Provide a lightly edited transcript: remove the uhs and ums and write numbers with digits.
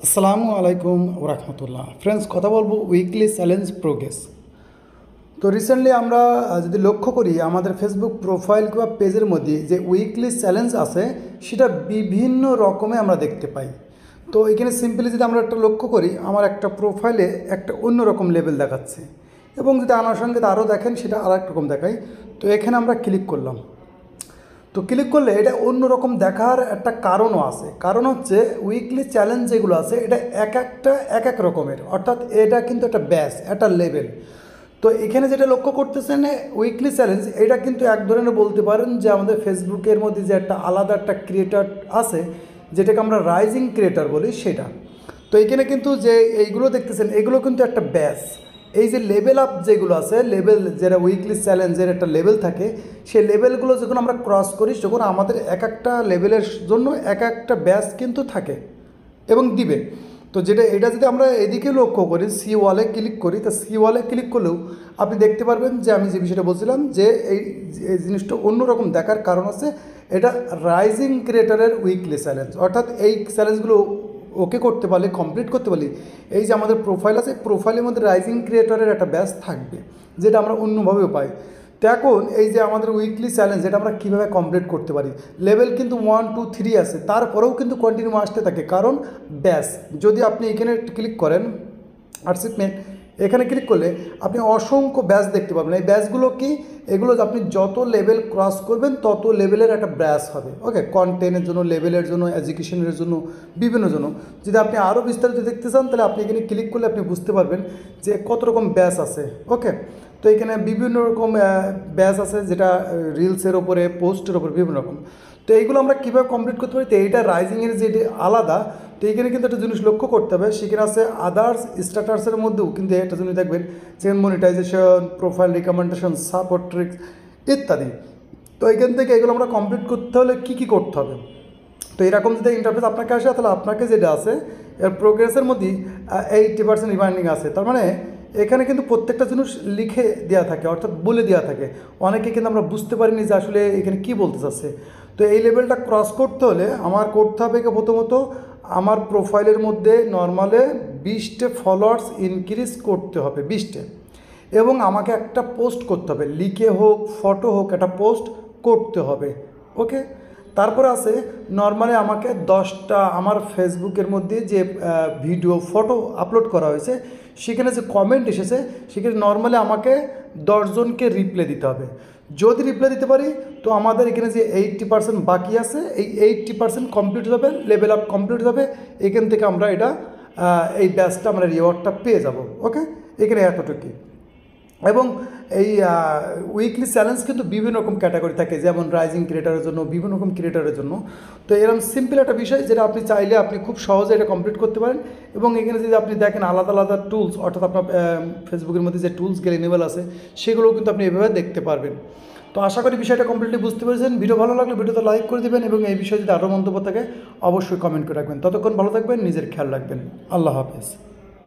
আসসালামু আলাইকুম রাহমাতুল্লাহ। ফ্রেন্ডস, কথা বলবো উইকলি চ্যালেঞ্জ প্রোগ্রেস। তো রিসেন্টলি আমরা যদি লক্ষ্য করি আমাদের ফেসবুক প্রোফাইল কিংবা পেজের মধ্যে যে উইকলি চ্যালেঞ্জ আছে সেটা বিভিন্ন রকমে আমরা দেখতে পাই। তো এখানে সিম্পলি যদি আমরা একটা লক্ষ্য করি, আমার একটা প্রোফাইলে একটা অন্যরকম লেভেল দেখাচ্ছে এবং যদি আনুষঙ্গিক আরও দেখেন সেটা আর এক রকম দেখায়। তো এখানে আমরা ক্লিক করলাম। তো ক্লিক করলে এটা অন্যরকম দেখার একটা কারণও আছে। কারণ হচ্ছে উইকলি চ্যালেঞ্জ যেগুলো আছে এটা একটা এক এক রকমের, অর্থাৎ এটা কিন্তু একটা ব্যাচ, একটা লেভেল। তো এখানে যেটা লক্ষ্য করতেছেন উইকলি চ্যালেঞ্জ, এটা কিন্তু এক ধরনের বলতে পারেন যে আমাদের ফেসবুকের মধ্যে যে একটা আলাদা একটা ক্রিয়েটার আছে যেটাকে আমরা রাইজিং ক্রিয়েটার বলি সেটা। তো এখানে কিন্তু যে এইগুলো দেখতেছেন এগুলো কিন্তু একটা ব্যাচ। এই যে লেভেল আপ যেগুলো আছে, লেভেল যেটা উইকলি চ্যালেঞ্জের একটা লেভেল থাকে, সেই লেভেলগুলো যখন আমরা ক্রস করি তখন আমাদের এক একটা লেভেলের জন্য এক একটা ব্যাচ কিন্তু থাকে এবং দিবে। তো এটা যদি আমরা এদিকে লক্ষ্য করি, সি ওয়ালে ক্লিক করি, তা সি ওয়ালে ক্লিক করলেও আপনি দেখতে পারবেন যে আমি যে বিষয়টা বলছিলাম যে এই জিনিসটা অন্যরকম দেখার কারণ আছে। এটা রাইজিং ক্রিয়েটারের উইকলি চ্যালেঞ্জ, অর্থাৎ এই চ্যালেঞ্জগুলো ওকে করতে পারলে, কমপ্লিট করতে পারলে, এই যে আমাদের প্রোফাইল আছে প্রোফাইলের মধ্যে রাইজিং ক্রিয়েটরের একটা ব্যাচ থাকবে যেটা আমরা অন্যভাবেও পাই। তো এখন এই যে আমাদের উইকলি চ্যালেঞ্জ এটা আমরা কীভাবে কমপ্লিট করতে পারি, লেভেল কিন্তু 1 2 3 আছে, তারপরেও কিন্তু কন্টিনিউ আসতে থাকে, কারণ ব্যাচ। যদি আপনি এখানে ক্লিক করেন অ্যাচিভমেন্ট, এখানে ক্লিক করলে আপনি অসংখ্য ব্যাচ দেখতে পাবেন। এই ব্যাচগুলো কি, এগুলো আপনি যত লেভেল ক্রস করবেন তত লেভেলের একটা ব্যাচ হবে। ওকে, কন্টেন্টের জন্য, লেভেলের জন্য, এডুকেশনের জন্য, বিভিন্ন জন্য। যদি আপনি আরও বিস্তারিত দেখতে চান তাহলে আপনি এখানে ক্লিক করলে আপনি বুঝতে পারবেন যে কত রকম ব্যাচ আছে। ওকে, তো এখানে বিভিন্ন রকম ব্যাচ আছে, যেটা রিলসের ওপরে, পোস্টের ওপরে বিভিন্ন রকম। তো এইগুলো আমরা কীভাবে কমপ্লিট করতে পারি, তো এইটা রাইজিংয়ের যে আলাদা। তো এইখানে কিন্তু একটা জিনিস লক্ষ্য করতে হবে, সেখানে আছে আদার্স স্ট্যাটাসের মধ্যেও কিন্তু একটা জিনিস দেখবেন, যেমন monetization, profile recommendation, support tricks ইত্যাদি। তো এখান থেকে এগুলো আমরা কমপ্লিট করতে হলে কী কী করতে হবে। তো এরকম যদি ইন্টারফেস আপনাকে আসে তাহলে আপনাকে যেটা আছে এর প্রোগ্রেসের মধ্যেই 80% রিমাইন্ডিং আছে। তার মানে এখানে কিন্তু প্রত্যেকটা জিনিস লিখে দেওয়া থাকে, অর্থাৎ বলে দেওয়া থাকে। অনেকে কিন্তু আমরা বুঝতে পারিনি যে আসলে এখানে কী বলতে চাচ্ছে। তো এই লেভেলটা ক্রস করতে হলে আমার করতে হবে প্রথমত আমার প্রোফাইলের মধ্যে নর্মালে 20টে ফলোয়ার্স ইনক্রিজ করতে হবে, 20টে, এবং আমাকে একটা পোস্ট করতে হবে, লিখে হোক ফটো হোক একটা পোস্ট করতে হবে। ওকে, তারপরে আছে নর্মালি আমাকে 10টা আমার ফেসবুকের মধ্যে যে ভিডিও ফটো আপলোড করা হয়েছে সেখানে যে কমেন্ট এসেছে সেখানে নর্মালি আমাকে 10 জনকে রিপ্লাই দিতে হবে। যদি রিপ্লাই দিতে পারি তো আমাদের এখানে যে 80% বাকি আছে এই 80% কমপ্লিট হবে, লেভেল আপ কমপ্লিট হবে। এখান থেকে আমরা এই ব্যাচটা আমরা রিওয়ার্ডটা পেয়ে যাব। ওকে, এখানে এতটুকুই। এবং এই উইকলি চ্যালেঞ্জ কিন্তু বিভিন্ন রকম ক্যাটাগরি থাকে, যেমন রাইজিং ক্রিয়েটারের জন্য, বিভিন্ন রকম ক্রিয়েটারের জন্য। তো এরকম সিম্পল একটা বিষয় যেটা আপনি চাইলে আপনি খুব সহজে এটা কমপ্লিট করতে পারেন। এবং এখানে যদি আপনি দেখেন আলাদা আলাদা টুলস, অর্থাৎ আপনার ফেসবুকের মধ্যে যে টুলসগুলো এনেবল আছে সেগুলোও কিন্তু আপনি এভাবে দেখতে পারবেন। তো আশা করি বিষয়টা কমপ্লিটলি বুঝতে পেরেছেন। ভিডিও ভালো লাগলে ভিডিওতে লাইক করে দেবেন এবং এই বিষয়ে যদি আরও মন্তব্য থাকে অবশ্যই কমেন্ট করে রাখবেন। ততক্ষণ ভালো থাকবেন, নিজের খেয়াল রাখবেন। আল্লাহ হাফেজ।